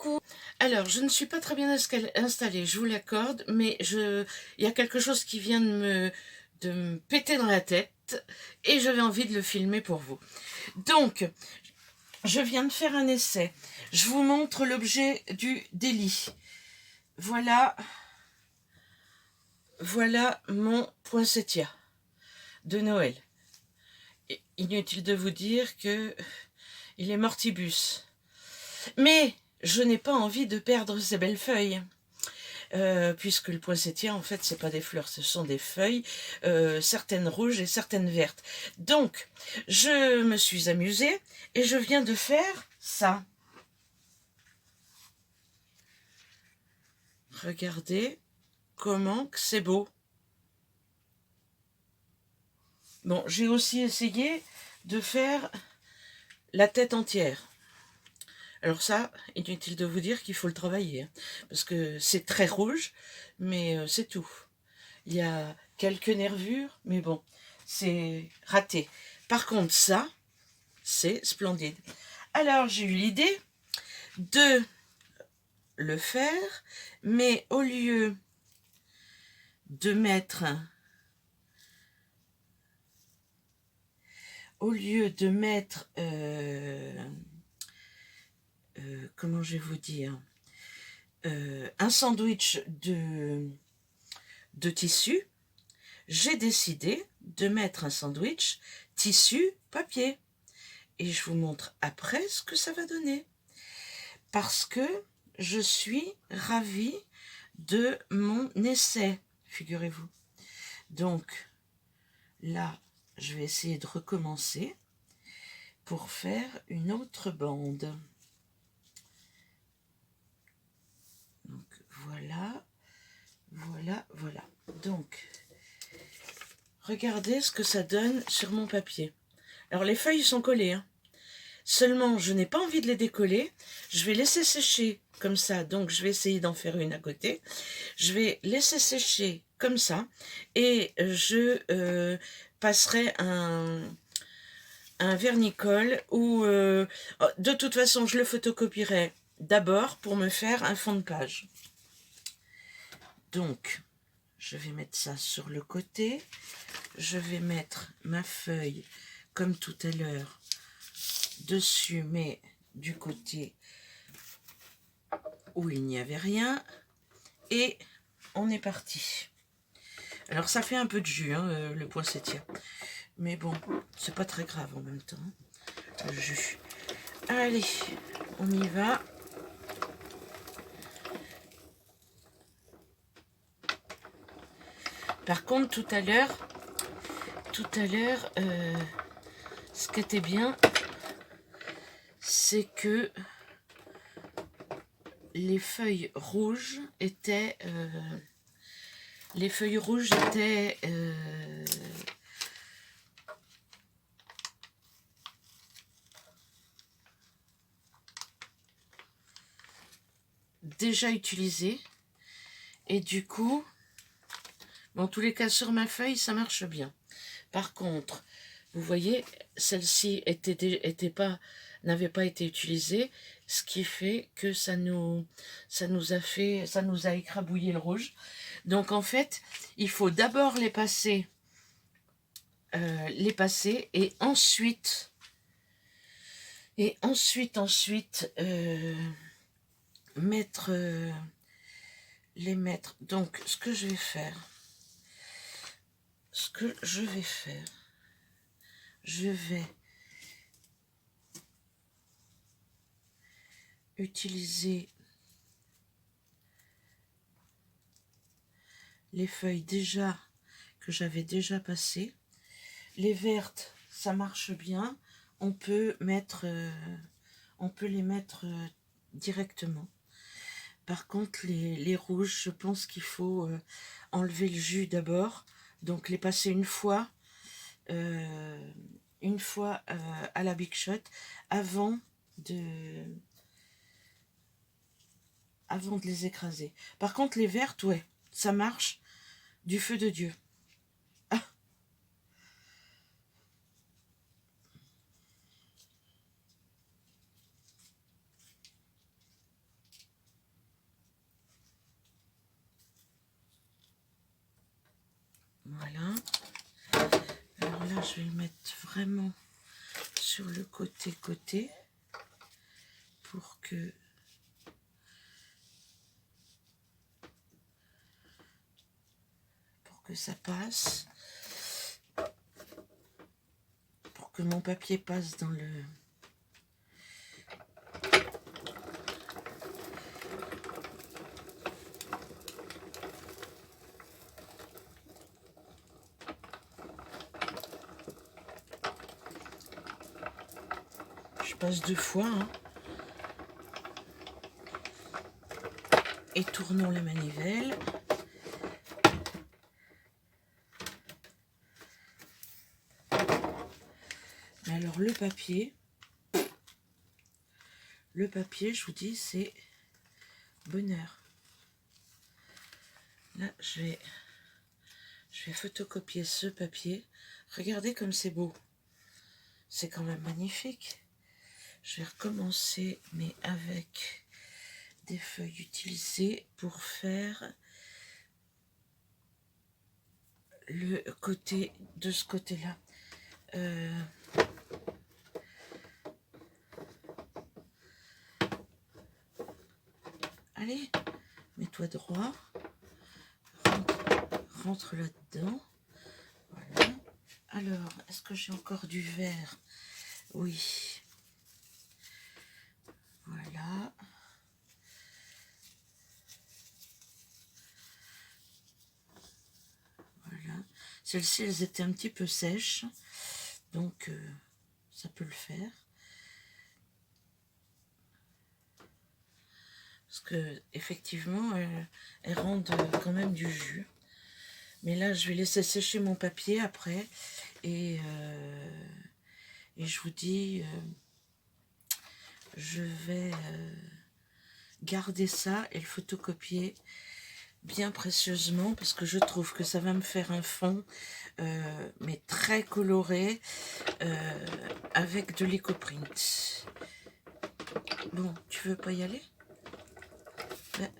Coucou. Alors, je ne suis pas très bien installée, je vous l'accorde, mais il y a quelque chose qui vient de me péter dans la tête et j'avais envie de le filmer pour vous. Donc, je viens de faire un essai. Je vous montre l'objet du délit. Voilà mon poinsettia de Noël. Inutile de vous dire que il est mortibus. Mais je n'ai pas envie de perdre ces belles feuilles. Puisque le poinsettia, en fait, c'est pas des fleurs, ce sont des feuilles, certaines rouges et certaines vertes. Donc, je me suis amusée et je viens de faire ça. Regardez comment que c'est beau. Bon, j'ai aussi essayé de faire la tête entière. Alors ça, inutile de vous dire qu'il faut le travailler, hein, parce que c'est très rouge, mais c'est tout. Il y a quelques nervures, mais bon, c'est raté. Par contre, ça, c'est splendide. Alors, j'ai eu l'idée de le faire, mais au lieu de mettre... comment je vais vous dire, un sandwich de tissu, j'ai décidé de mettre un sandwich tissu papier. Et je vous montre après ce que ça va donner. Parce que je suis ravie de mon essai, figurez-vous. Donc, là, je vais essayer de recommencer pour faire une autre bande. Donc, voilà. Donc, regardez ce que ça donne sur mon papier. Alors, les feuilles sont collées, hein. Seulement, je n'ai pas envie de les décoller. Je vais laisser sécher comme ça. Donc, je vais essayer d'en faire une à côté. Je vais laisser sécher comme ça. Et je passerai un vernicole ou... de toute façon, je le photocopierai d'abord pour me faire un fond de page. Donc, je vais mettre ça sur le côté. Je vais mettre ma feuille, comme tout à l'heure, dessus, mais du côté où il n'y avait rien. Et on est parti. Alors, ça fait un peu de jus, hein, le poinsettia. Mais bon, c'est pas très grave en même temps, le jus. Allez, on y va. Par contre, tout à l'heure, ce qui était bien, c'est que les feuilles rouges étaient... déjà utilisées. Et du coup, en tous les cas, sur ma feuille, ça marche bien. Par contre, vous voyez, celle-ci n'avait pas été utilisée, ce qui fait que ça nous a écrabouillé le rouge. Donc en fait, il faut d'abord les passer et ensuite les mettre. Donc ce que je vais faire, je vais utiliser les feuilles que j'avais déjà passées. Les vertes, ça marche bien. On peut les mettre directement. Par contre, les rouges, je pense qu'il faut enlever le jus d'abord. Donc les passer une fois à la Big Shot avant de les écraser. Par contre, les vertes, ouais, ça marche du feu de Dieu. Ah. je vais le mettre vraiment sur le côté pour que ça passe, pour que mon papier passe dans le... Je passe 2 fois, hein. Et tournons la manivelle. Alors le papier, je vous dis, c'est bonheur. Là, je vais photocopier ce papier. Regardez comme c'est beau. C'est quand même magnifique. Je vais recommencer, mais avec des feuilles utilisées pour faire le côté de ce côté-là. Allez, mets-toi droit. Rentre là-dedans. Voilà. Alors, est-ce que j'ai encore du vert? Oui. Voilà. Voilà. Celles-ci, elles étaient un petit peu sèches. Donc, ça peut le faire. Parce que, effectivement, elles rendent quand même du jus. Mais là, je vais laisser sécher mon papier après. Et je vous dis, je vais garder ça et le photocopier bien précieusement parce que je trouve que ça va me faire un fond mais très coloré avec de l'éco-print. Bon, tu veux pas y aller? Ouais.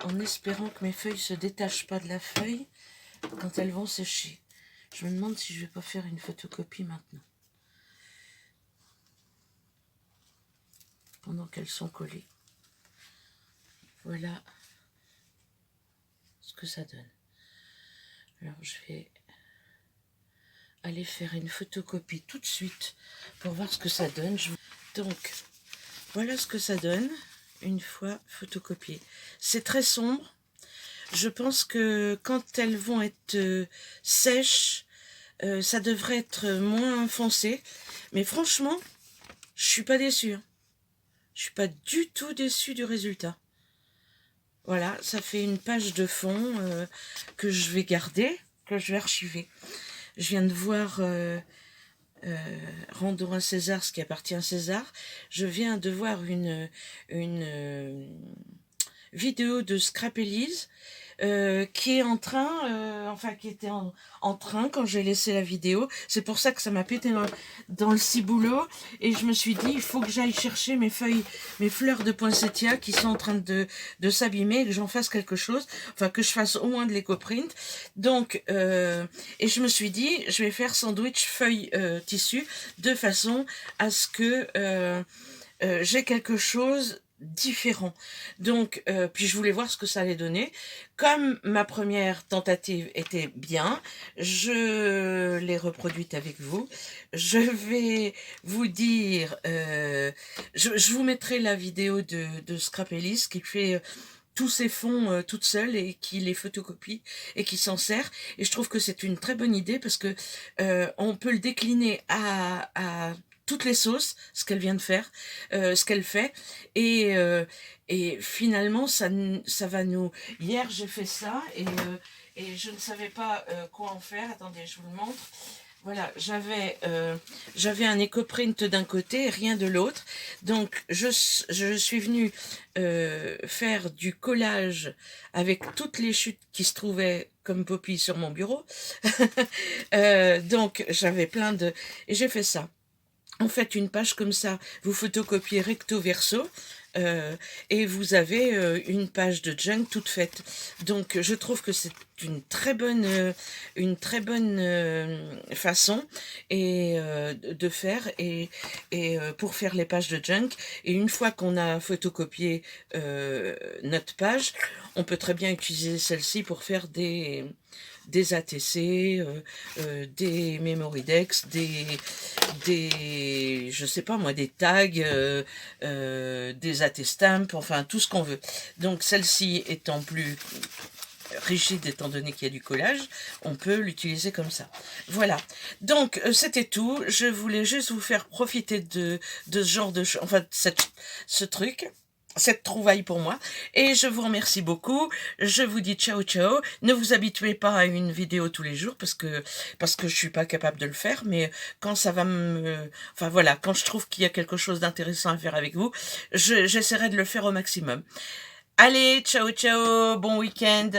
En espérant que mes feuilles se détachent pas de la feuille quand elles vont sécher. Je me demande si je vais pas faire une photocopie maintenant. Pendant qu'elles sont collées. Voilà ce que ça donne. Alors je vais aller faire une photocopie tout de suite pour voir ce que ça donne. Donc voilà ce que ça donne une fois photocopié. C'est très sombre. Je pense que quand elles vont être sèches, ça devrait être moins foncé. Mais franchement, je suis pas déçue. Hein. Je suis pas du tout déçue du résultat. Voilà, ça fait une page de fond que je vais garder, que je vais archiver. Je viens de voir Rendons à César ce qui appartient à César. Je viens de voir une vidéo de Scrap Elise qui est en train, enfin qui était en train quand j'ai laissé la vidéo. C'est pour ça que ça m'a pété dans le ciboulot et je me suis dit il faut que j'aille chercher mes fleurs de poinsettia qui sont en train de s'abîmer et que j'en fasse quelque chose, enfin que je fasse au moins de l'éco-print. Donc et je me suis dit je vais faire sandwich feuille tissu de façon à ce que j'ai quelque chose différent. Donc, puis je voulais voir ce que ça allait donner. Comme ma première tentative était bien, je l'ai reproduite avec vous. Je vais vous dire, je vous mettrai la vidéo de Scrap Elise qui fait tous ses fonds toute seule et qui les photocopie et qui s'en sert. Et je trouve que c'est une très bonne idée parce que on peut le décliner à toutes les sauces, ce qu'elle vient de faire, ce qu'elle fait, et finalement ça va nous... Hier j'ai fait ça et je ne savais pas quoi en faire. Attendez, je vous le montre. Voilà, j'avais un éco-print d'un côté et rien de l'autre. Donc, je suis venue faire du collage avec toutes les chutes qui se trouvaient comme Poppy sur mon bureau. Donc, j'avais plein de... Et j'ai fait ça. En fait, une page comme ça, vous photocopiez recto verso et vous avez une page de junk toute faite. Donc, je trouve que c'est une très bonne façon de faire pour faire les pages de junk. Et une fois qu'on a photocopié notre page, on peut très bien utiliser celle-ci pour faire des ATC, des memory decks, je sais pas moi, des tags, des AT-stamps, enfin tout ce qu'on veut. Donc celle-ci étant plus rigide étant donné qu'il y a du collage, on peut l'utiliser comme ça. Voilà. Donc c'était tout. Je voulais juste vous faire profiter de ce genre de choses, enfin ce truc. Cette trouvaille pour moi, et je vous remercie beaucoup. Je vous dis ciao ciao. Ne vous habituez pas à une vidéo tous les jours parce que je suis pas capable de le faire, mais quand ça va enfin voilà, quand je trouve qu'il y a quelque chose d'intéressant à faire avec vous, j'essaierai de le faire au maximum. Allez, ciao ciao, bon week-end.